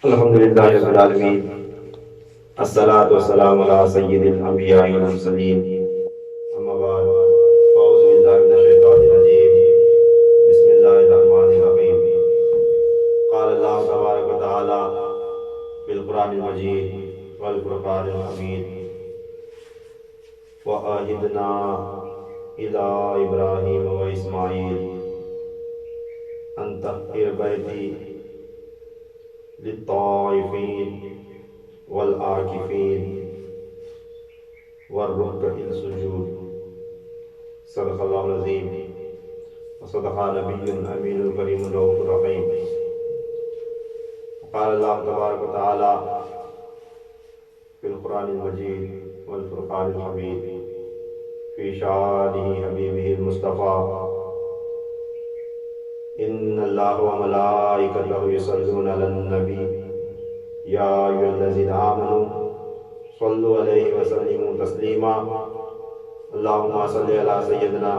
الحمدللہ رب العالمین، الصلاۃ والسلام علی سید الانبیاء والمرسلین، اما بعد، اعوذ باللہ من الشیطان الرجیم، بسم اللہ الرحمن الرحیم۔ قال اللہ تبارک و تعالی فی القرآن المجید والفرقان الحمید، وعہدنا الی ابراہیم واسماعیل ان طہر بیتی للطائفین والعاکفین والرکع السجود۔ صدق اللہ العظیم وصدق نبی الامین الکریم الرؤوف الرحیم۔ قال اللہ تبارک و تعالی فی القرآن المجید والفرقان الحمید فی شانہ حبیبہ المصطفیٰ، ان اللہ وملائکتہ یصلون علی النبی یا ایھا الذین آمنوا صلوا علیہ وسلموا تسلیما۔ اللہم صلی علی سیدنا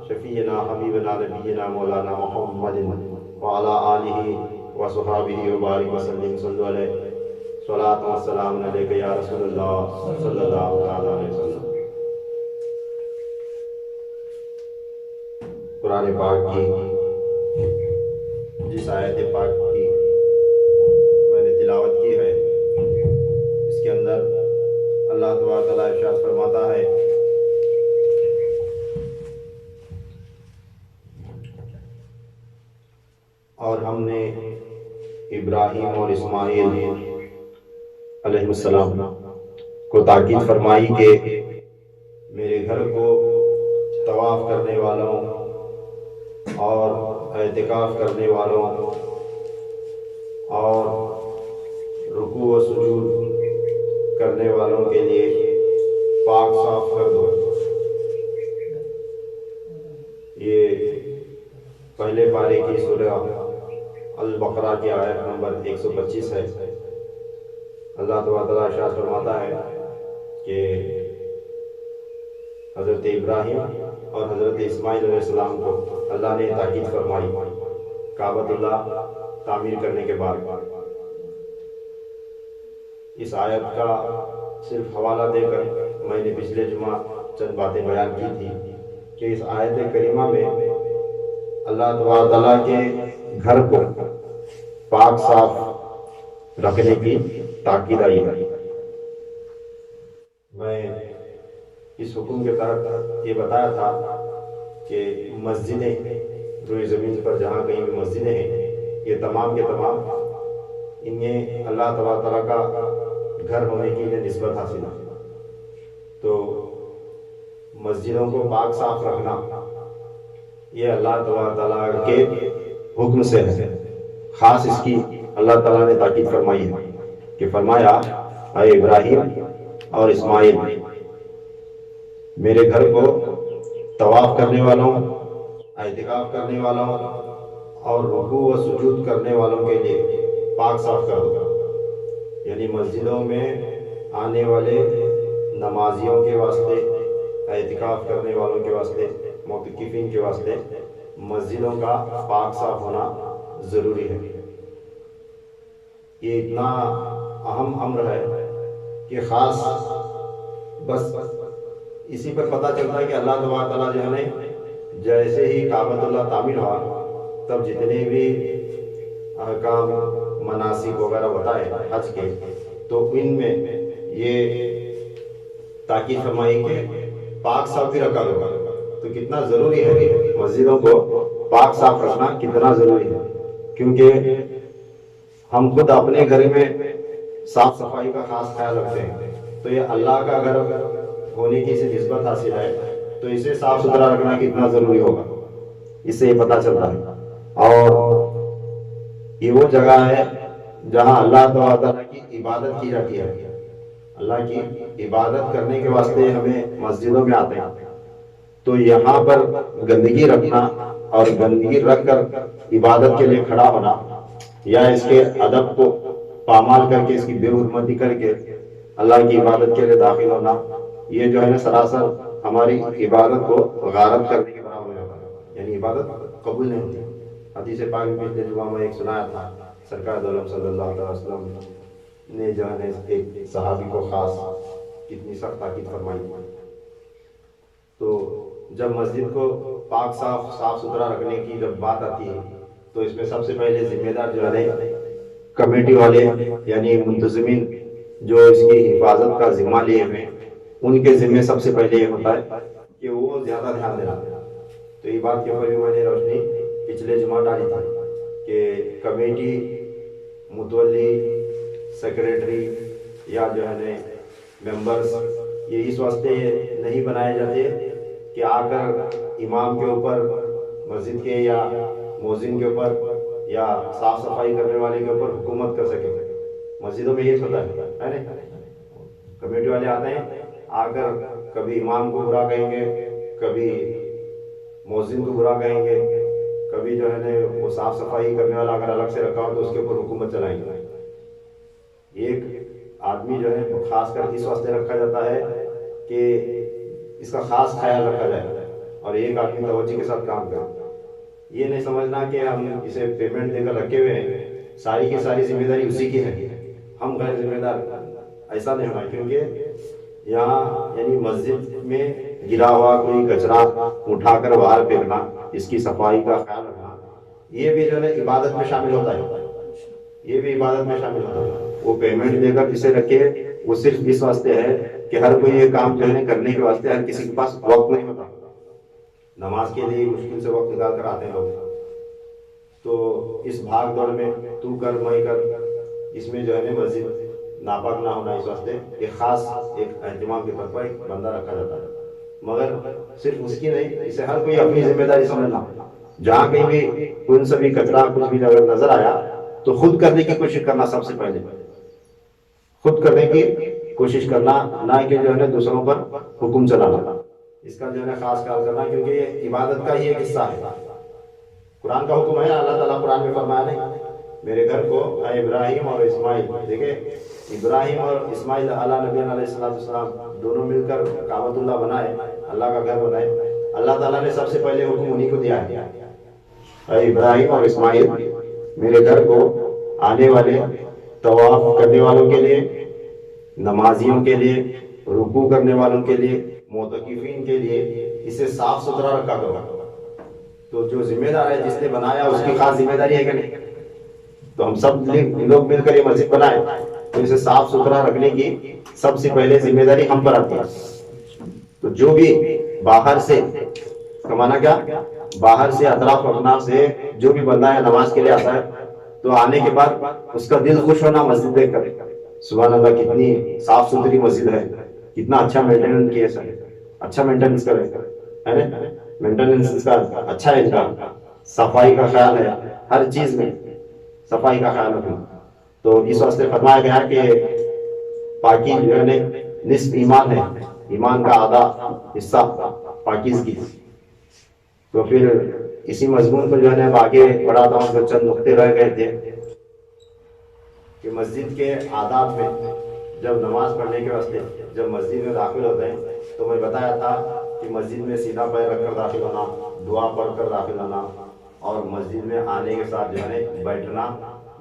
شفیعنا حبیبنا نبینا مولانا محمد وعلی آلہ وصحابہ وبارک وسلم۔ صلوا علیہ صلاۃ والسلام علیک یا رسول اللہ صلی اللہ علیہ وسلم۔ قرآن پاک کی جس آیت پاک کی میں نے تلاوت کی ہے، اس کے اندر اللہ تبارک و تعالیٰ ارشاد فرماتا ہے، اور ہم نے ابراہیم اور اسماعیل علیہ السلام کو تاکید فرمائی کہ میرے گھر کو طواف کرنے والوں اور اعتکاف کرنے والوں اور رکوع و سجود کرنے والوں کے لیے پاک صاف کر دو۔ یہ پہلے پارے کی سورہ البقرہ کی آیت نمبر 125 ہے۔ اللہ تعالیٰ ارشاد فرماتا ہے کہ حضرت ابراہیم اور حضرت اسماعیل علیہ السلام کو اللہ نے تاکید فرمائی کعبۃ اللہ تعمیر کرنے کے بعد۔ اس آیت کا صرف حوالہ دے کر میں نے پچھلے جمعہ چند باتیں بیان کی تھی کہ اس آیت کریمہ میں اللہ تعالیٰ کے گھر کو پاک صاف رکھنے کی تاکید آئی ہے۔ میں اس حکم کے تحت یہ بتایا تھا کہ مسجدیں روئے زمین پر جہاں کہیں بھی مسجدیں ہیں، یہ تمام کے تمام انہیں اللہ تعالیٰ کا گھر ہونے کی انہیں نسبت حاصل ہے۔ تو مسجدوں کو پاک صاف رکھنا یہ اللہ تعالیٰ کے حکم سے ہے۔ خاص اس کی اللہ تعالیٰ نے تاکید فرمائی ہے کہ فرمایا، اے ابراہیم اور اسماعیل، میرے گھر کو طواف کرنے والوں، اعتکاف کرنے والوں اور رکوع و سجود کرنے والوں کے لیے پاک صاف کر دو۔ یعنی مسجدوں میں آنے والے نمازیوں کے واسطے، اعتکاف کرنے والوں کے واسطے، معتکفین کے واسطے مسجدوں کا پاک صاف ہونا ضروری ہے۔ یہ اتنا اہم امر ہے کہ خاص بس اسی پر پتہ چلتا ہے کہ اللہ تعالیٰ جو ہے جیسے ہی کعبۃ اللہ تعمیر ہوا تب جتنے بھی احکام مناسک وغیرہ بتائے حج کے، تو ان میں یہ تاکید فرمائی کہ پاک صاف بھی رکھا ہوگا۔ تو کتنا ضروری ہے مسجدوں کو پاک صاف رکھنا، کتنا ضروری ہے، کیونکہ ہم خود اپنے گھر میں صاف صفائی کا خاص خیال رکھتے ہیں، تو یہ اللہ کا گھر ہونے کی اسے نسبت حاصل ہے، تو اسے صاف ستھرا رکھنا کتنا ضروری ہوگا، اس سے یہ پتہ چلتا ہے۔ اور یہ وہ جگہ ہے جہاں اللہ تعالیٰ کی عبادت کی جاتی ہے۔ اللہ کی عبادت کرنے کے واسطے ہمیں مسجدوں میں آتے ہیں، تو یہاں پر گندگی رکھنا اور گندگی رکھ کر عبادت کے لیے کھڑا ہونا، یا اس کے ادب کو پامال کر کے، اس کی بے حرمتی کر کے اللہ کی عبادت کے لیے داخل ہونا، یہ جو ہے نا سراسر ہماری عبادت کو غارت کرنے کے برابر ہوتا ہے، یعنی عبادت قبول نہیں ہوتی۔ حدیث پاک میں پچھلے جمعہ میں ایک سنایا تھا سرکار دو عالم صلی اللہ علیہ وسلم نے جو ہے ایک صحابی کو خاص کتنی سخت تاکید فرمائی. تو جب مسجد کو پاک صاف ستھرا رکھنے کی جب بات آتی ہے تو اس میں سب سے پہلے ذمہ دار جو ہے کمیٹی والے یعنی منتظمین جو اس کی حفاظت کا ذمہ لیے ہوئے ان کے ذمہ سب سے پہلے یہ ہوتا ہے کہ وہ زیادہ دھیان دینا. تو یہ بات کے اوپر بھی میں نے روشنی پچھلے جمعہ ڈالی تھی کہ کمیٹی متولی سیکریٹری یا جو ہے ممبرز یہ اس واسطے نہیں بنائے جاتے کہ آ کر امام کے اوپر مسجد کے یا مؤذن کے اوپر یا صاف صفائی کرنے والے کے اوپر حکومت کر سکے. مسجدوں میں یہ ہوتا ہے نا, کمیٹی والے آتے ہیں آ کر کبھی امام کو برا کہیں گے, کبھی مؤذن کو برا کہیں گے, کبھی جو ہے وہ صاف صفائی کرنے والا اگر الگ سے رکھا ہو تو اس کے اوپر حکومت چلائیں گے. ایک آدمی جو ہے خاص کر اس واسطے رکھا جاتا ہے کہ اس کا خاص خیال رکھا جائے اور ایک آدمی توجہ کے ساتھ کام کرے. یہ نہیں سمجھنا کہ ہم اسے پیمنٹ دے کر رکھے ہوئے ہیں, ساری کی ساری ذمہ داری اسی کی ہے, ہم غیر ذمہ دار. ایسا نہیں ہونا, کیونکہ یہاں یعنی مسجد میں گرا ہوا کوئی کچرا اٹھا کر باہر پھینکنا, اس کی صفائی کا خیال رکھنا, یہ بھی جو ہے عبادت میں شامل ہوتا ہے. یہ بھی عبادت میں شامل ہوتا ہے. وہ پیمنٹ دے کر اسے رکھے وہ صرف اس واسطے ہے کہ ہر کوئی یہ کام جو ہے کرنے کے واسطے ہر کسی کے پاس وقت نہیں ہوتا. نماز کے لیے مشکل سے وقت نکال کر آتے ہیں لوگ, تو اس بھاگ دوڑ میں تو کر میں کر اس میں جو ہے مسجد ناپاک نہ ہونا, اس واسطے ایک خاص ایک اہتمام کے طور پر ایک بندہ رکھا جاتا ہے. مگر صرف اس کی نہیں, اسے ہر کوئی اپنی ذمہ داری سمجھنا. جہاں کہیں بھی ان سبھی کچرا کچھ بھی اگر نظر آیا تو خود کرنے کی کوشش کرنا, سب سے پہلے خود کرنے کی کوشش کرنا, نہ کہ جو ہے دوسروں پر حکم چلانا. اس کا جو ہے خاص خیال کرنا, کیونکہ یہ عبادت کا ہی ایک حصہ ہے. قرآن کا حکم ہے, اللہ تعالیٰ قرآن میں فرمایا نہیں میرے گھر کو اے ابراہیم اور اسماعیل. دیکھیں ابراہیم اور اسماعیل علیہ نبی علیہ السلام دونوں مل کر کعبۃ اللہ بنائے, اللہ کا گھر بنائے. اللہ تعالیٰ نے سب سے پہلے حکم انہی کو دیا ہے, اے ابراہیم اور اسماعیل میرے گھر کو آنے والے طواف کرنے والوں کے لیے, نمازیوں کے لیے, رکوع کرنے والوں کے لیے, معتکفین کے لیے اسے صاف ستھرا رکھا کرو. تو جو ذمہ دار ہے جس نے بنایا اس کی خاص ذمہ داری ہے کہ نہیں. تو ہم سب لوگ مل کر یہ مسجد بنائے تو اسے صاف ستھرا رکھنے کی سب سے پہلے ذمہ داری ہم پر آتی ہے. تو جو بھی باہر سے کمانا کیا, باہر سے اطراف اپناف سے جو بھی بندہ ہے نماز کے لیے آتا ہے تو آنے کے بعد اس کا دل خوش ہونا مسجد دیکھ کر, سبحان اللہ کتنی صاف ستھری مسجد ہے, کتنا اچھا مینٹیننس کیا ہے, اچھا مینٹیننس کرے ہے نا, مینٹیننس اس کا اچھا ہے, اس کا صفائی کا خیال ہے, ہر چیز میں صفائی کا خیال رکھنا. تو اس واسطے فرمایا گیا کہ پاکی جو ہے نصف ایمان ہے, ایمان کا آدھا حصہ پاکیزگی. تو پھر اسی مضمون کو جو ہے آگے بڑھاتا ہوں. تو چند نقطے رہ گئے تھے کہ مسجد کے آداب میں جب نماز پڑھنے کے واسطے جب مسجد میں داخل ہوتے ہیں تو میں بتایا تھا کہ مسجد میں سیدھا پیر رکھ کر داخل ہونا, دعا پڑھ کر داخل ہونا, اور مسجد میں آنے کے ساتھ جو ہے بیٹھنا,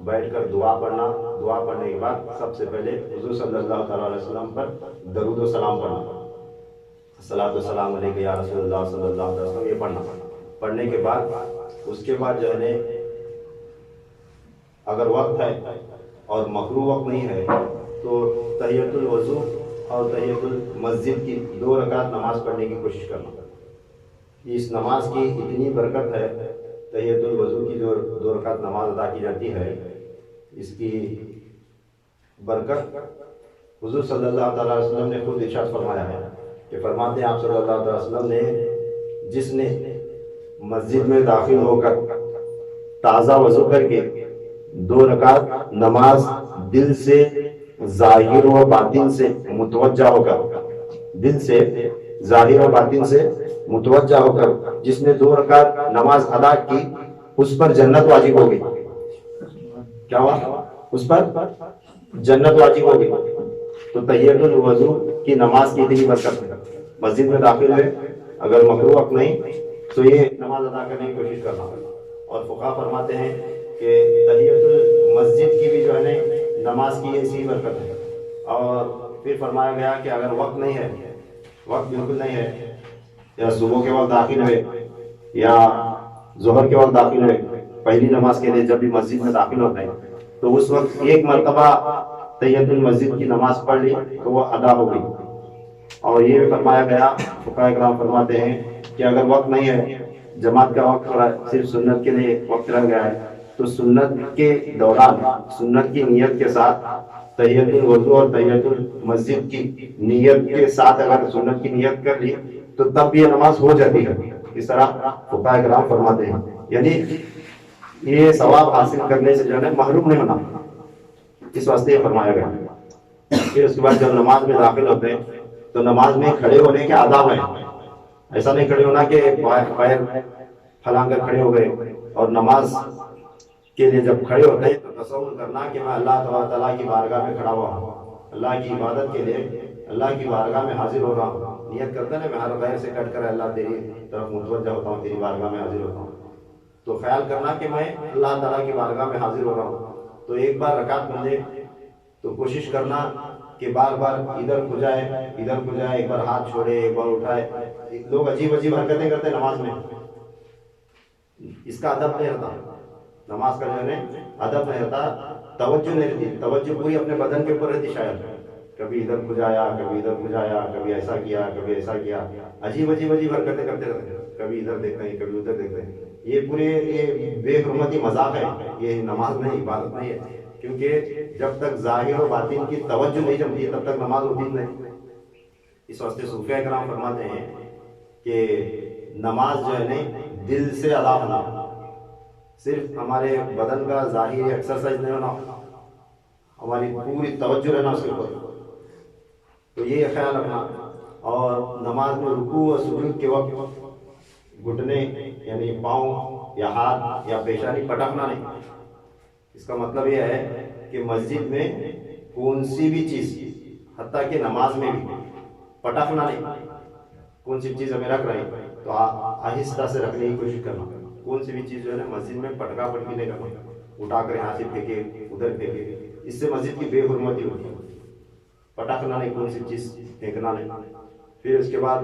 بیٹھ کر دعا پڑھنا, دعا پڑھنے کے بعد سب سے پہلے حضور صلی اللہ تعالیٰ علیہ وسلم پر درود و سلام پڑھنا, الصلاۃ والسلام علیک یا رسول اللہ صلی اللہ علیہ وسلم, یہ پڑھنا. پڑھنے کے بعد اس کے بعد جو ہے اگر وقت ہے اور مکروہ وقت نہیں ہے تو تحیۃ الوضو اور تحیۃ المسجد کی 2 رکعت نماز پڑھنے کی کوشش کرنا. اس نماز کی اتنی برکت ہے, تحیۃ الوضو کی جو 2 رکعت نماز ادا کی جاتی ہے, اس کی برکت حضور صلی اللہ تعالیٰ علیہ وسلم نے خود ارشاد فرمایا ہے کہ فرماتے ہیں آپ صلی اللہ علیہ وسلم نے, جس نے مسجد میں داخل ہو کر تازہ وضو کر کے 2 رکعت نماز دل سے ظاہر و باطن سے متوجہ ہو کر, دل سے ظاہر و باطن سے متوجہ ہو کر جس نے 2 رکعت نماز ادا کی, اس پر جنت واجب ہو گئی. کیا ہوا, اس پر جنت واجب ہو گئی. تو تحیۃ الوضو کی نماز کی اتنی برکت ہے. مسجد میں داخل ہوئے اگر مکروہ وقت نہیں تو یہ نماز ادا کرنے کی کوشش کرنا. اور فقہا فرماتے ہیں کہ تحیت المسجد کی بھی جو ہے نا نماز کی ایسی برکت ہے. اور پھر فرمایا گیا کہ اگر وقت نہیں ہے، وقت بالکل نہیں ہے، یا صبح کے وقت داخل ہوئے یا ظہر کے وقت داخل ہوئے پہلی نماز کے لیے، جب بھی مسجد میں داخل ہوتے ہیں تو اس وقت ایک مرتبہ تحیت المسجد کی نماز پڑھ لی تو وہ ادا ہو گئی. اور یہ بھی فرمایا گیا، فقہاء کرام فرماتے ہیں کہ اگر وقت نہیں ہے، جماعت کا وقت ہو رہا ہے، صرف سنت کے لیے وقت رہ گیا ہے، تو سنت کے دوران سنت کی نیت کے ساتھ تحیت الوضو اور تحیت المسجد کی نیت کے ساتھ اگر سنت کی نیت کر لی تو تب یہ نماز ہو جاتی ہے. اس طرح فقہاء کرام فرماتے ہیں. یعنی یہ ثواب حاصل کرنے سے جو ہے محروم نہیں ہونا، اس واسطے یہ فرمایا گیا. پھر اس کے بعد جب نماز میں داخل ہوتے ہیں تو نماز میں کھڑے ہونے کے آداب ہیں. ایسا نہیں کھڑے ہونا کہ پیر پھیلا کر کھڑے ہو گئے. اور نماز کے لیے جب کھڑے ہوتے ہیں تو تصور کرنا کہ میں اللہ تعالیٰ کی بارگاہ میں کھڑا ہوا ہوں، اللہ کی عبادت کے لیے اللہ کی بارگاہ میں حاضر ہو رہا ہوں. نیت کرتے ہیں میں ہر غیر سے کٹ کر اللہ تیری طرف متوجہ ہوتا ہوں، تیری بارگاہ میں حاضر ہوتا ہوں. تو خیال کرنا کہ میں اللہ تعالیٰ کی بارگاہ میں حاضر ہو رہا ہوں. تو ایک بار رکعت بندے تو کوشش کرنا کہ بار بار ادھر کو جائے ادھر کو جائے، ایک بار ہاتھ چھوڑے ایک بار اٹھائے. لوگ عجیب عجیب حرکتیں کرتے ہیں نماز میں، اس کا ادب نہیں رہتا. نماز کا جو ہے ادب نہیں رہتا، توجہ نہیں رہتی، توجہ پوری اپنے بدن کے اوپر رہتی. شاید کبھی ادھر کھجایا کبھی ادھر کھجایا، کبھی ایسا کیا کبھی ایسا کیا، عجیب عجیب حرکتیں کرتے رہتے ہیں. کبھی ادھر دیکھتے ہیں کبھی ادھر دیکھتے ہیں. یہ پورے یہ بے حرمتی مذاق ہے، یہ نماز نہیں، عبادت نہیں ہے. کیونکہ جب تک ظاہر و باطن کی توجہ نہیں جمتی تب تک نماز ہوتی نہیں. اس واسطے صوفیاء کرام فرماتے ہیں کہ نماز جو ہے دل سے ادا ہونا، صرف ہمارے بدن کا ظاہری ایکسرسائز نہیں ہونا، ہماری پوری توجہ رہنا اس کے اوپر. تو یہ خیال رکھنا. اور نماز میں رکوع و سجود کے وقت گھٹنے یعنی پاؤں یا ہاتھ یا پیشانی پٹکنا نہیں. اس کا مطلب یہ ہے کہ مسجد میں کون سی بھی چیز، حتیٰ کہ نماز میں بھی پٹکنا نہیں. کون سی چیز ہمیں رکھ رہے ہیں تو آہستہ سے رکھنے کی کوشش کرنا. کون سی بھی چیز جو ہے مسجد میں پٹکا پٹکی نہیں کرنا، اٹھا کر یہاں سے پھینکے ادھر پھینکے، اس سے مسجد کی بے حرمتی ہوتی ہے. پٹکنا نہیں، کون سی چیز پھینکنا نہیں. پھر اس کے بعد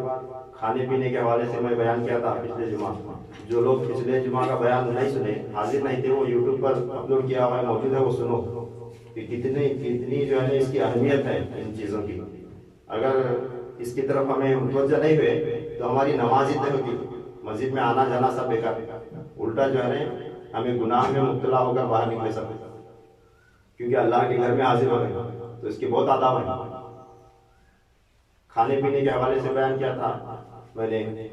کھانے پینے کے حوالے سے میں بیان کیا تھا پچھلے جمعہ. جو لوگ پچھلے جمعہ کا بیان نہیں سنے، حاضر نہیں تھے، وہ یوٹیوب پر اپلوڈ کیا ہوا ہے، موجود ہے، وہ سنو کہ کتنی جو ہے اس کی اہمیت ہے ان چیزوں کی. اگر اس کی طرف ہمیں متوجہ نہیں ہوئے تو ہماری نماز ہی نہیں ہوتی، مسجد میں آنا جانا سب بیکار. الٹا جو ہے ہمیں گناہ میں مبتلا ہو کر باہر نکلے سکتے، کیونکہ اللہ کے گھر میں حاضر ہو گئے. تو اس کے بہت آداب ہیں. کھانے پینے کے حوالے سے بیان کیا تھا میں نے،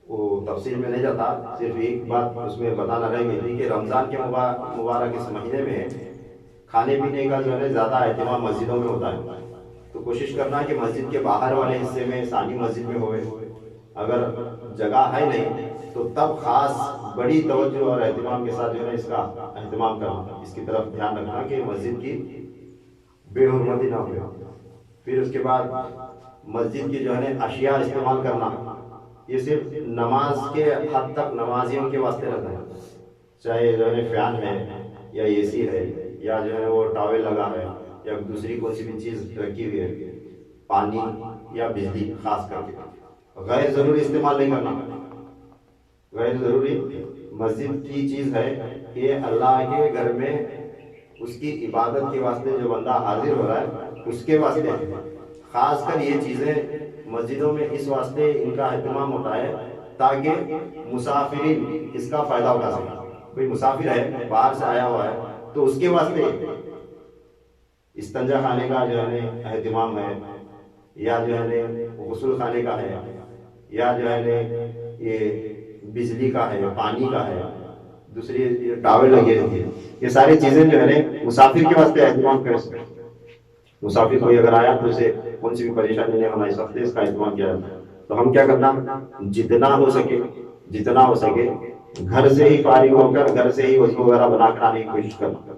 وہ تفصیل میں نہیں جاتا. صرف ایک بات اس میں بتانا رہ گئی تھی کہ رمضان کے مبارک اس مہینے میں کھانے پینے کا جو ہے زیادہ اہتمام مسجدوں میں ہوتا ہے. تو کوشش کرنا کہ مسجد کے باہر والے حصے میں ثانی مسجد میں ہوئے. اگر جگہ ہے نہیں تو تب خاص بڑی توجہ اور اہتمام کے ساتھ جو ہے اس کا اہتمام کرنا، اس کی طرف دھیان رکھنا کہ مسجد کی بے حرمتی نہ ہو. پھر اس کے بعد مسجد کی جو ہے اشیاء استعمال کرنا، یہ صرف نماز کے حد تک نمازیوں کے واسطے رہتا ہے. چاہے جو ہے فین ہے یا اے سی ہے یا جو ہے وہ ٹاول لگا ہے یا دوسری کوئی سی بھی چیز رکھی ہوئی ہے، پانی یا بجلی خاص کر کے غیر ضروری استعمال نہیں کرنا. غیر ضروری مسجد کی چیز ہے کہ اللہ کے گھر میں اس کی عبادت کے واسطے جو بندہ حاضر ہو رہا ہے اس کے واسطے خاص کر یہ چیزیں مسجدوں میں اس واسطے ان کا اہتمام ہوتا ہے تاکہ مسافرین اس کا فائدہ اٹھا سکیں. کوئی مسافر ہے باہر سے آیا ہوا ہے تو اس کے واسطے استنجا خانے کا جو ہے اہتمام ہے، یا جو ہے غسل خانے کا ہے، یا جو ہے یہ بجلی کا ہے، پانی کا ہے، دوسری ٹاول لگے ہوئے ہیں. یہ ساری چیزیں جو ہے مسافر کے واسطے اہتمام کر سکتے. مسافر کوئی اگر آیا تو اسے کون سی بھی پریشانی نہیں ہونا، اس وقت اس کا اہتمام کیا جاتا ہے. تو ہم کیا کرنا، جتنا ہو سکے گھر سے ہی فارغ ہو کر گھر سے ہی وضو وغیرہ بنا کر آنے کی کوشش کرنا.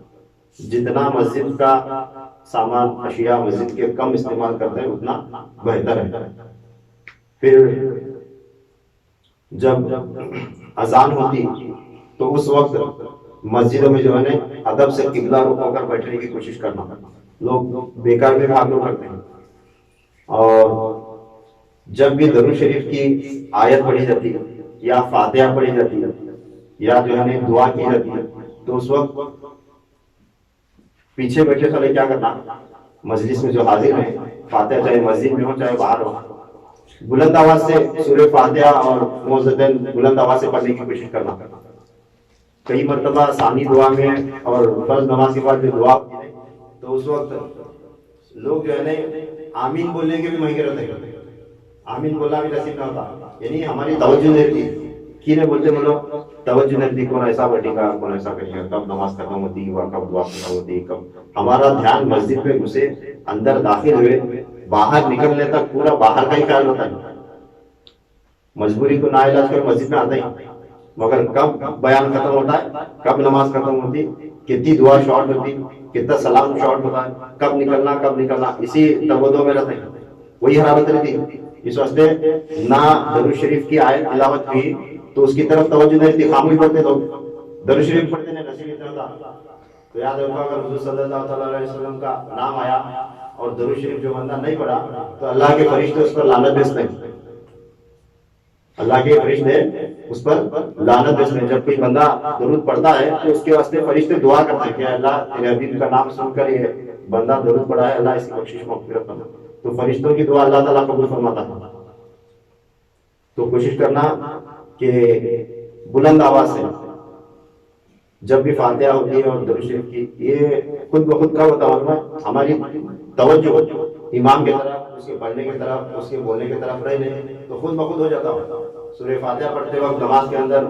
جتنا مسجد کا سامان اشیاء مسجد کے کم استعمال کرتے ہیں اتنا بہتر ہے. پھر جب اذان ہوتی تو اس وقت مسجدوں میں جو ہے نا ادب سے قبلہ رخ ہو کر بیٹھنے کی کوشش کرنا، لوگ بیکار میں بھاگ دور کرتے ہیں. اور جب بھی درود شریف کی آیت پڑھی جاتی ہے یا فاتحہ پڑھی جاتی ہے یا جو ہے دعا کی جاتی ہے تو اس وقت پیچھے بیٹھے خلے کیا کرنا، مجلس میں جو حاضر ہیں فاتحہ چاہے مسجد میں ہو چاہے باہر ہو، بلند آواز سے سورہ فاتحہ اور معوذتین بلند آواز سے پڑھنے کی کوشش کرنا. کئی مرتبہ ثانی دعا میں اور فرض نماز کے بعد جو دعا ہوتی ہے تو اس وقت لوگ جو ہے نا آمین بولنے کے بھی مہنگے رہتے ہیں، آمین بولنا بھی نصیب نہ ہوتا، یعنی ہماری توجہ نہیں رہتی. کینے بولتے بولو توجہ نہیں رہتی، کون ایسا بیٹھے گا کون ایسا کرے گا، کب نماز ختم ہوتی ہے کب دعا ختم ہوتی ہے، کب ہمارا دھیان مسجد میں گھسے اندر داخل ہوئے باہر نکلنے تک پورا باہر کا ہی خیال ہوتا ہے. مجبوری کو ناعلاج کر مسجد میں آتا ہی، مگر کب بیان ختم ہوتا ہے کب نماز ختم ہوتی، کتنی دعا شارٹ ہوتی، کتنا سلام شارٹ ہوتا ہے، کب نکلنا اسی تبدو میں رہتے ہیں، وہی حرارت رہتی. اس واسطے نہ درود شریف کی آیت تلاوت ہوئی تو اس کی طرف توجہ نہیں رہتی، خاموش پڑھتے لوگ، درود شریف پڑھتے نہیں نصیب اتنا ہوتا. تو یاد رکھو اگر حضور صلی اللہ تعالیٰ علیہ وسلم کا نام آیا اور درود شریف جو بندہ نہیں پڑھا تو اللہ کے فرشتے اس پر لعنت بھیجتے ہیں، اللہ کے فرشتے اس پر لعنت بھیجتے ہیں. جب کوئی بندہ درود پڑھتا ہے تو اس کے واسطے فرشتے دعا کرتے ہیں کہ اللہ تیرے حبیب کا نام سن کر یہ بندہ درود پڑھا ہے، اللہ اس کی بخشش مغفرت کرنا. تو فرشتوں کی دعا اللہ تعالیٰ قبول فرماتا ہے. تو کوشش کرنا کہ بلند آواز سے جب بھی فاتحہ ہوتی ہے اور درود شریف کی یہ خود بخود کا ہوتا ہے، ہماری توجہ امام کی طرف، اس کے پڑھنے کی طرف، اس کے بولنے کی طرف رہے نہیں تو خود بخود ہو جاتا ہے. سورہ فاتحہ پڑھتے وقت نماز کے اندر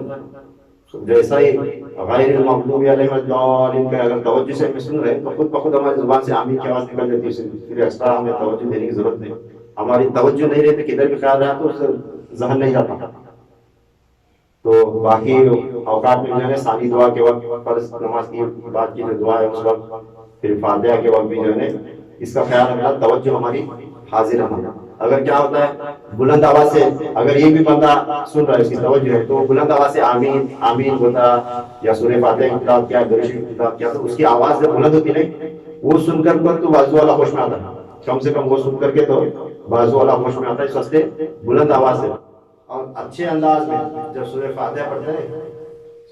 جیسا ہی غیر المغضوب علیہم الضالین کا اگر توجہ سے ہم سن رہے تو خود بخود ہماری زبان سے آمین کی آواز نکل جاتی ہے. پھر ایکسٹرا ہمیں توجہ دینے کی ضرورت نہیں. ہماری توجہ نہیں رہتی کدھر بھی خیال رہا تو اس سے ذہن نہیں جاتا. تو باقی اوقات میں جو ہے ثانی دعا کے وقت فرض نماز کی بعد کی جو دعا ہے اس وقت، پھر فاتحہ کے وقت بھی جو ہے اس کا خیال رکھنا، توجہ ہماری حاضر رہنا. اگر کیا ہوتا ہے بلند آواز سے اگر یہ بھی بندہ سن رہا ہے اس کی توجہ ہے تو بلند آواز سے آمین آمین ہوتا یا سورہ فاتحہ کی تلاوت کیا درود شریف کی تلاوت کیا تو اس کی آواز جب بلند ہوتی نہیں وہ سن کر تو بازو والا ہوش میں آتا ہے، کم سے کم وہ سن کر کے تو بازو والا ہوش میں آتا ہے. اس واسطے بلند آواز سے اور اچھے انداز میں جب سورہ فاتحہ پڑھتے ہیں،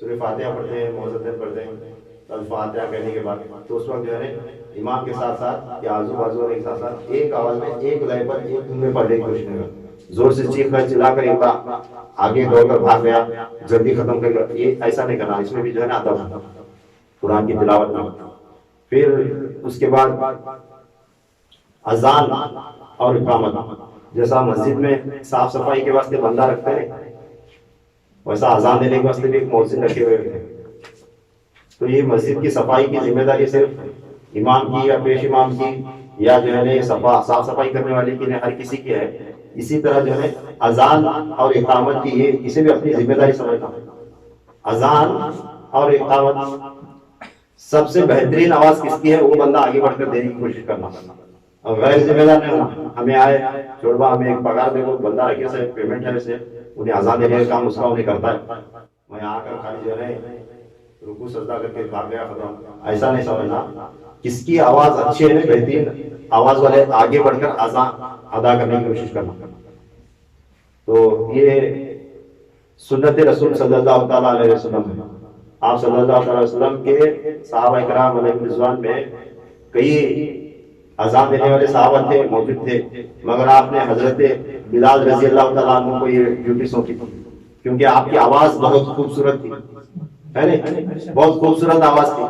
سورہ فاتحہ پڑھتے ہیں، معوذتین پڑھتے ہیں الفاتحہ کہنے کے بعد تو اس وقت جو ہے امام کے ساتھ ساتھ یا آزو بازو والے کے ساتھ ساتھ ایک آواز میں ایک لے پر ایک دھن میں پڑھنے کی کوشش کریں. زور سے چیخ کر چلا کر ایک آگے دوڑ کر بھاگ گیا جلدی ختم کر گیا، یہ ایسا نہیں کرنا. اس میں بھی جو ہے نا ادب قرآن کی تلاوت میں. پھر اس کے بعد اذان اور اقامت، جیسا مسجد میں صاف صفائی کے واسطے بندہ رکھتے ہیں ویسا اذان دینے کے واسطے بھی ایک مؤذن رکھے ہوئے ہیں. تو یہ مسجد کی صفائی کی ذمہ داری صرف امام کی یا پیش امام کی یا جو ہے صاف صفائی کرنے والے کی ہر کسی کی ہے. اسی طرح جو ہے اذان اور اقامت کی یہ اسے بھی اپنی ذمہ داری سمجھتا ہوں. اذان اور اقامت سب سے بہترین آواز کس کی ہے وہ بندہ آگے بڑھ کر دینے کی کوشش کرنا اور غیر ذمہ دار نہیں ہونا. ہمیں آئے چھوڑوا ہمیں ایک پگار دے بندہ رکھے سے پیمنٹ ہے سے انہیں اذان دینے کا کام اس کا انہیں کرتا ہے، میں آ کر خالی جو ہے رکوع سجدہ کر کے بھاگ گیا ختم، ایسا نہیں سمجھنا. کس کی آواز اچھی ہے بہترین آواز والے آگے بڑھ کر اذان ادا کرنے کی کوشش کرنا. تو یہ سنت رسول صلی اللہ تعالیٰ علیہ وسلم ہے. آپ صلی اللہ تعالیٰ علیہ وسلم کے صحابہ کرام علیہ رضوان میں کئی اذان دینے والے صحابہ تھے موجود تھے، مگر آپ نے حضرت بلال رضی اللہ تعالیٰ عنہ کو یہ ڈیوٹی سونپی کیونکہ آپ کی آواز بہت خوبصورت تھی، ہے نا، بہت خوبصورت آواز تھی.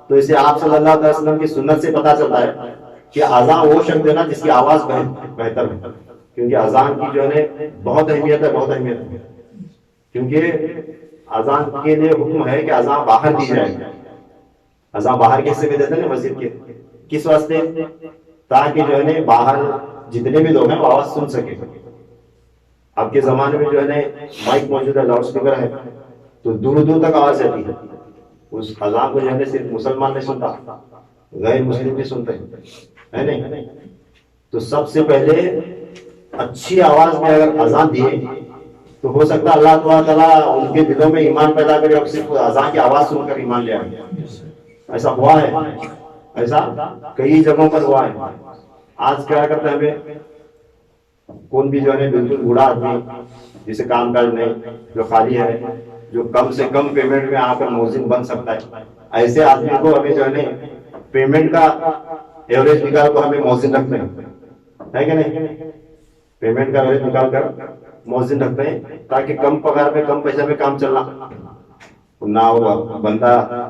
تو اسے آپ صلی اللہ علیہ وسلم کی سنت سے پتا چلتا ہے کہ اذان وہ شخص دینا جس کی آواز بہتر ہے، کیونکہ اذان کی جو ہے بہت اہمیت ہے، بہت اہمیت ہے. کیونکہ اذان کے لیے حکم ہے کہ اذان باہر دی جائے. اذان باہر کیسے بھی دیتے ہیں مسجد کے، کس واسطے؟ تاکہ جو ہے باہر جتنے بھی لوگ ہیں وہ آواز سن سکے. اب کے زمانے میں جو ہے مائک موجود ہے، لاؤڈ اسپیکر ہے، تو دور دور تک آواز جاتی ہے. اس اذان کو جو ہے صرف مسلمان نہیں سنتا، غیر مسلم بھی سنتے ہیں، ہے نہیں. تو سب سے پہلے اچھی آواز میں اگر اذان دیے تو ہو سکتا ہے اللہ تعالیٰ ان کے دلوں میں ایمان پیدا کرے اور صرف اذان کی آواز سن کر ایمان لے آئے. ایسا ہوا ہے, ایسا کئی جگہوں پر ہوا ہے. آج کیا کرتے ہیں ہمیں کون بھی جو ہے بالکل بوڑھا آدمی جسے کام کاج نہیں, جو خالی ہے, جو کم سے کم پیمنٹ میں آ کر مؤذن بن سکتا ہے, ایسے آدمی کو ہمیں جو ہے پیمنٹ کا ایوریج نکال کو ہمیں مؤذن رکھتے ہیں, ہے کہ نہیں؟ پیمنٹ کا ایوریج نکال کر مؤذن رکھتے ہیں تاکہ کم پگار میں کم پیسے میں کام چلنا نہ ہو. بندہ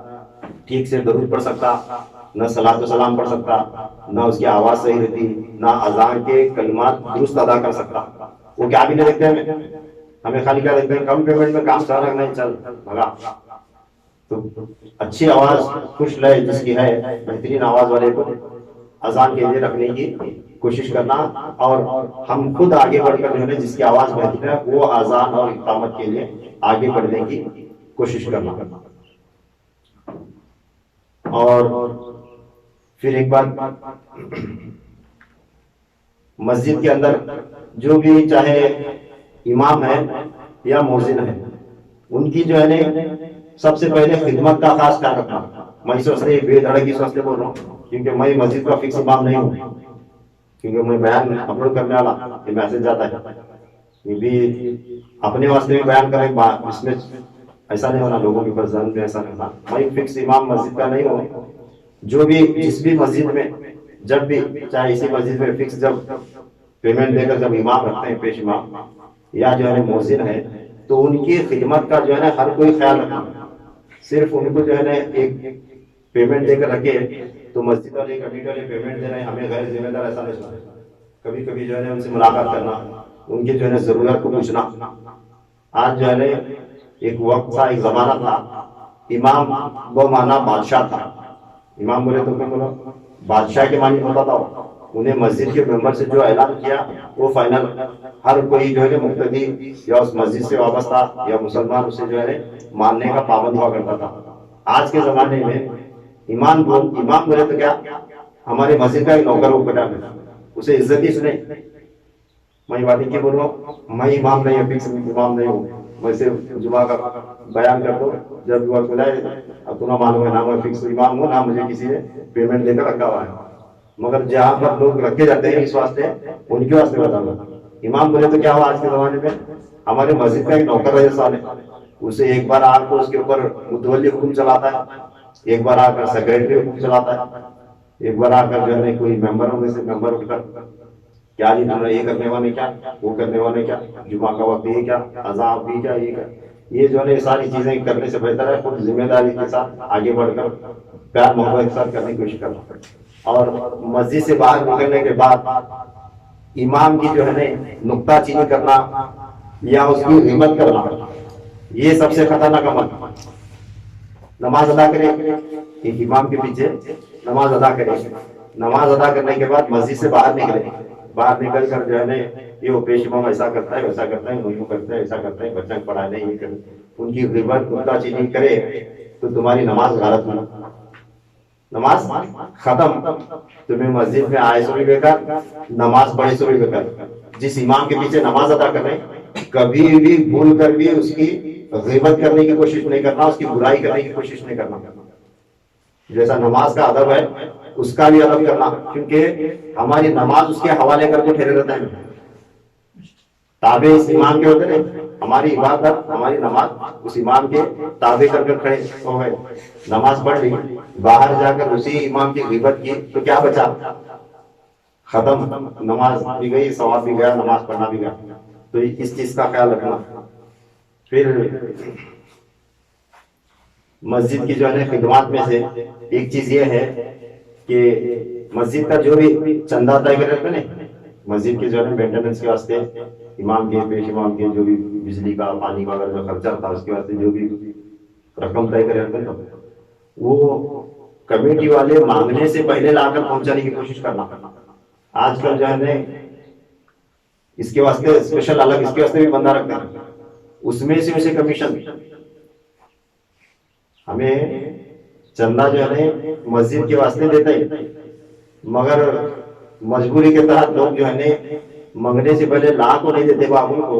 ٹھیک سے درود پڑھ سکتا, نہ صلاۃ و سلام پڑھ سکتا, نہ اس کی آواز صحیح رہتی, نہ اذان کے کلمات درست ادا کر سکتا. وہ کیا بھی نہیں دیکھتے ہمیں خالی کیا دیکھتے ہیں کم پیمنٹ میں کام چلا رکھنا ہے, چل بھگا. تو اچھی آواز خوش لے جس کی ہے, بہترین آواز والے کو اذان کے لیے رکھنے کی کوشش کرنا, اور ہم خود آگے بڑھ کر جو ہے جس کی آواز بہتر ہے وہ اذان اور اقامت کے لیے آگے بڑھنے کی کوشش کرنا. اور پھر ایک بات, مسجد کے اندر جو بھی چاہے امام ہے یا مؤذن ہے, ان کی جو ہے سب سے پہلے خدمت کا خاص خیال رکھنا. میں سوچتے بے دھڑکی سوچتے بول رہا ہوں کیونکہ میں مسجد کا فکس امام نہیں ہوں, کیونکہ میں بیان اپلوڈ کرنے والا یہ میسج جاتا ہے, یہ بھی اپنے واسطے بھی بیان کریں, اس میں ایسا نہیں ہونا لوگوں کے اوپر ظلم میں ایسا نہیں ہونا. میں فکس امام مسجد کا نہیں ہوں. جو بھی جس بھی مسجد میں جب بھی چاہے اسی مسجد میں فکس جب پیمنٹ دے کر جب امام رکھتے ہیں, پیش امام یا جو ہے مؤذن ہے, تو ان کی خدمت کا جو ہے ہر کوئی خیال رکھنا. صرف ان کو جو ہے ایک پیمنٹ دے کر رکھے تو مسجد والے کمیٹی والے پیمنٹ دے رہے ہیں ہمیں غیر ذمہ دار ایسا نہیں سنا. کبھی کبھی جو ہے ان سے ملاقات کرنا, ان کی جو ہے ضرورت کو پوچھنا. آج جو ہے ایک وقت تھا, ایک زمانہ تھا, امام وہ مانا بادشاہ تھا. امام بولے تو کیا بولو, بادشاہ کے معنی ہوتا تھا. انہیں مسجد کے ممبر سے جو اعلان کیا وہ فائنل, ہر کوئی جو ہے مقتدی یا اس مسجد سے وابستہ یا مسلمان اسے جو ہے ماننے کا پابند ہوا کرتا تھا. آج کے زمانے میں امام بولے تو کیا ہمارے مسجد کا ایک نوکر ہو بیٹا, اسے عزت ہی سنے. میں باتیں کیا بولوں, میں امام نہیں ہوں, فکس امام نہیں ہوں, میں صرف جمعہ کا بیان کر دو جب وقت بلائے. اب تمہیں معلوم ہے نہ میں فکس امام ہوں, نہ مجھے کسی نے پیمنٹ دے کر رکھا ہوا ہے. مگر جہاں پر لوگ رکھے جاتے ہیں اس واسطے, ان کے واسطے بتانا. امام بولے تو کیا ہوا آج کے زمانے میں ہمارے مسجد کا ایک نوکر رہے سال ہے, اسے ایک بار آ کر اس کے اوپر متولی حکم چلاتا ہے, ایک بار آ کر سیکرٹری حکم چلاتا ہے, ایک بار آ کر جو ہے کوئی ممبروں میں سے ممبر اٹھ کر کیا جی تم نے یہ کرنے والے کیا, وہ کرنے والے کیا, جمعہ کا وقت یہ کیا, عذاب بھی کیا, یہ کیا. یہ جو ہے ساری چیزیں کرنے سے بہتر ہے خود ذمہ داری کے ساتھ آگے بڑھ کر پیار محبت کے ساتھ کرنے کی کوشش کرنا. اور مسجد سے باہر نکلنے کے بعد امام کی جو ہے نکتہ چینی کرنا یا اس کی غیبت کرنا, یہ سب سے خطرناک عمل. نماز ادا کرے, ایک امام کے پیچھے نماز ادا کرے, نماز ادا کرنے کے بعد مسجد سے باہر نکلے, باہر نکل کر جو ہے یہ وہ پیش امام ایسا کرتا ہے ویسا کرتا ہے, وہ کرتا ہے ایسا کرتا ہے, بچہ پڑھا نہیں, یہ کرے, ان کی غیبت نکتہ چینی کرے تو تمہاری نماز غلط ہونا, نماز ختم. تمہیں مسجد میں آئے سو بھی بیکار, نماز پڑھے سو بھی بیکار. جس امام کے پیچھے نماز ادا کر رہے کبھی بھی بھول کر بھی اس کی غیبت کرنے کی کوشش نہیں کرنا, اس کی برائی کرنے کی کوشش نہیں کرنا. جیسا نماز کا ادب ہے اس کا بھی ادب کرنا, کیونکہ ہماری نماز اس کے حوالے کر کے ٹھہرے رہتا ہے. تابع اس امام کے ہوتے ہیں, ہماری عبادت ہماری نماز اس امام کے تابع کر کر کھڑے ہو گئے. نماز پڑھ لی, باہر جا کر اسی امام کی غیبت کی تو کیا بچا, ختم. نماز بھی گئی, ثواب بھی گیا, نماز پڑھنا بھی گیا. تو اس چیز کا خیال رکھنا. پھر مسجد کی جو ہے خدمات میں سے ایک چیز یہ ہے کہ مسجد کا جو بھی چندہ طے کر رہتے ہیں, مسجد کے جو ہے مینٹیننس کے واسطے امام کے پیش امام کے جو بھی بجلی کا پانی کا اگر جو خرچہ تھا اس کے واسطے جو بھی رقم طے کرے رہتے ہیں وہ کمیٹی والے مانگنے سے پہلے لا کر پہنچانے کی کوشش کرنا. آج کل جو ہے اس کے واسطے اسپیشل الگ اس کے واسطے بھی بندہ رکھتا ہے, اس میں سے اسے کمیشن. ہمیں چندہ جو ہے مسجد کے واسطے دیتے ہیں, مگر مجبوری کے تحت لوگ جو ہے منگنے سے پہلے لا کو نہیں دیتے بابو کو,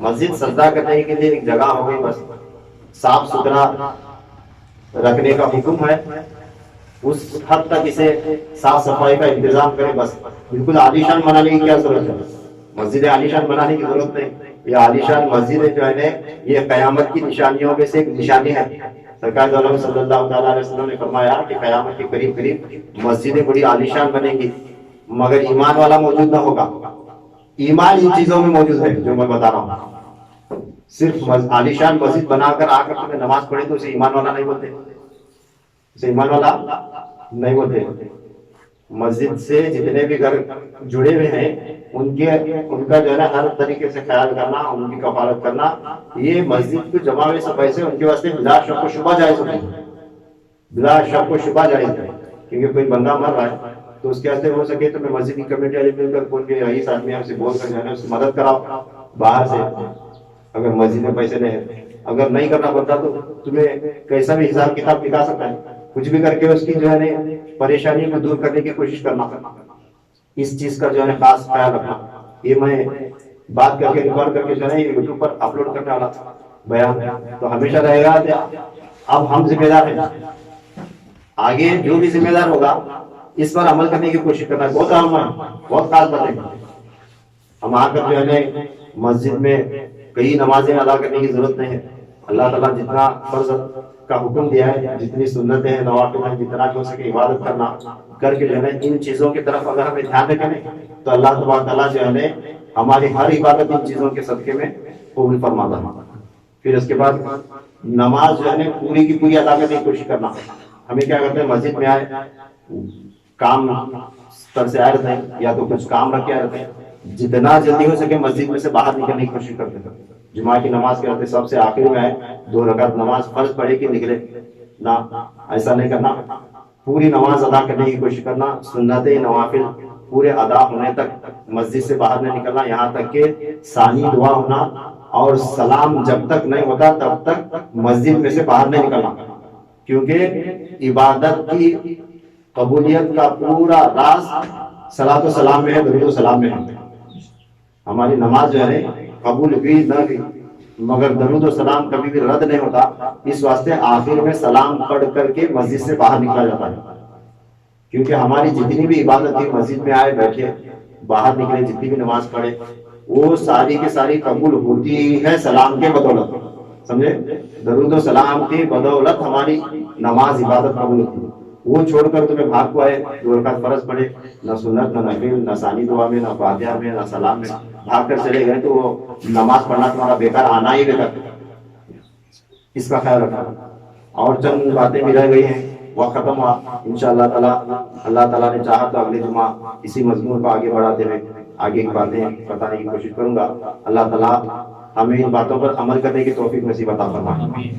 مسجد سجدہ کرنے کے لیے ایک جگہ ہو گئی، بس صاف ستھرا رکھنے کا حکم ہے، اس حد تک اسے صاف صفائی کا انتظام کرے بس۔ بالکل عالیشان بنانے کی کیا ضرورت ہے؟ مسجد عالیشان بنانے کی ضرورت نہیں۔ یہ عالیشان مسجد جو ہے یہ قیامت کی نشانیوں میں سے ایک نشانی ہے۔ سرکار دو عالم صلی اللہ تعالیٰ علیہ وسلم نے فرمایا کہ قیامت کے قریب قریب مسجدیں بڑی عالیشان بنیں گی، مگر ایمان والا موجود نہ ہوگا۔ ایمان ان چیزوں میں موجود ہے جو میں بتا رہا ہوں۔ صرف عالیشان مسجد بنا کر آ کر تمہیں نماز پڑھے تو اسے ایمان والا نہیں بولتے، اسے ایمان والا نہیں بولتے۔ مسجد سے جتنے بھی گھر جڑے ہوئے ہیں ان کا جو ہے نا ہر طریقے سے خیال کرنا، ان کی کفالت کرنا، یہ مسجد کو جمع ہوئے سے پیسے ان کے واسطے بلا شک و شبہ جائز ہوتے ہیں، بلا شک و شبہ جائز ہے۔ کیونکہ کوئی بندہ مر رہا ہے تو اس کے واسطے ہو سکے تو میں مسجد کی کمیٹی والے مل کر کوئی رئیس آدمی آپ سے بول کر جانا، اس کی مدد کراؤ باہر سے، اگر مسجد میں پیسے نہیں ہے۔ اگر نہیں کرنا پڑتا تو تمہیں کیسا بھی حساب کتاب دکھا سکتا ہے، کچھ بھی کر کے اس کی جو ہے نا پریشانی کو دور کرنے کی کوشش کرنا، اس چیز کا جو ہے خاص خیال رکھنا۔ یہ میں بات کر کے ریکارڈ کر کے جو ہے یوٹیوب پر اپلوڈ کرنے والا بیان تو ہمیشہ رہے گا۔ اب ہم ذمہ دار ہیں، آگے جو بھی ذمہ دار ہوگا اس پر عمل کرنے کی کوشش کرنا ہے۔ بہت اہم ہے، بہت خاص بات ہے۔ ہم آ کر جو ہے نا مسجد میں کئی نمازیں ادا کرنے کی ضرورت نہیں ہے۔ اللہ تعالیٰ جتنا فرض کا حکم دیا ہے، جتنی سنتیں ہیں، نوافل ہیں، جتنا ہو سکے عبادت کرنا کر کے جو ہے نا ان چیزوں کی طرف اگر ہمیں دھیان رکھیں تو اللہ تبارک تعالیٰ جو ہے نا ہماری ہر عبادت ان چیزوں کے صدقے میں قبول فرماتا ہے۔ پھر اس کے بعد نماز جو ہے نا پوری کی پوری ادا کرنے کی کوشش کرنا۔ ہمیں کیا کرتے ہیں، مسجد میں آئے کام پر سے آئے رہتے ہیں یا تو کچھ کام رکھ کے آئے رہتے ہیں، جتنا جلدی ہو سکے مسجد میں سے باہر نکلنے کی کوشش کرتے ہیں۔ جمعہ کی نماز کے وقت سب سے آخر میں آئے، 2 رکعت نماز فرض پڑھے کہ نکلے نہ، ایسا نہیں کرنا۔ پوری نماز ادا کرنے کی کوشش کرنا، سنت نوافل پورے ادا ہونے تک مسجد سے باہر نہیں نکلنا، یہاں تک کہ ثانی دعا ہونا اور سلام جب تک نہیں ہوتا تب تک مسجد میں سے باہر نہیں نکلنا، کیونکہ عبادت کی قبولیت کا پورا راز صلاۃ و سلام میں ہے، درود و سلام میں ہے۔ ہماری نماز جو ہے قبول بھی نہ بھی مگر درود و سلام کبھی بھی رد نہیں ہوتا، اس واسطے آخر میں سلام پڑھ کر کے مسجد سے باہر نکلا جاتا ہے، کیونکہ ہماری جتنی بھی عبادت تھی مسجد میں آئے بیٹھے باہر نکلے جتنی بھی نماز پڑھے وہ ساری کی ساری قبول ہوتی ہے سلام کے بدولت، سمجھے؟ درود و سلام کی بدولت ہماری نماز عبادت قبول ہوتی ہے۔ وہ چھوڑ کر تمہیں بھاگ کو آئے، 2 رکعت فرض پڑھے، نہ سنت نہ نفل نہ ثانی دعا میں نہ فاتحہ میں نہ سلام میں بھاگ کر چلے گئے تو وہ نماز پڑھنا تمہارا بیکار، آنا ہی بیکار۔ اس کا خیال رکھنا۔ اور چند باتیں بھی رہ گئی ہیں، وقت ختم ہوا، انشاءاللہ تعالیٰ اللہ تعالیٰ نے چاہا تو اگلے جمعہ اسی مضمون کو آگے بڑھاتے ہوئے آگے کی باتیں بتانے کی کوشش کروں گا۔ اللہ تعالیٰ ہمیں ان باتوں پر عمل کرنے کی توفیق نصیب عطا فرمائے۔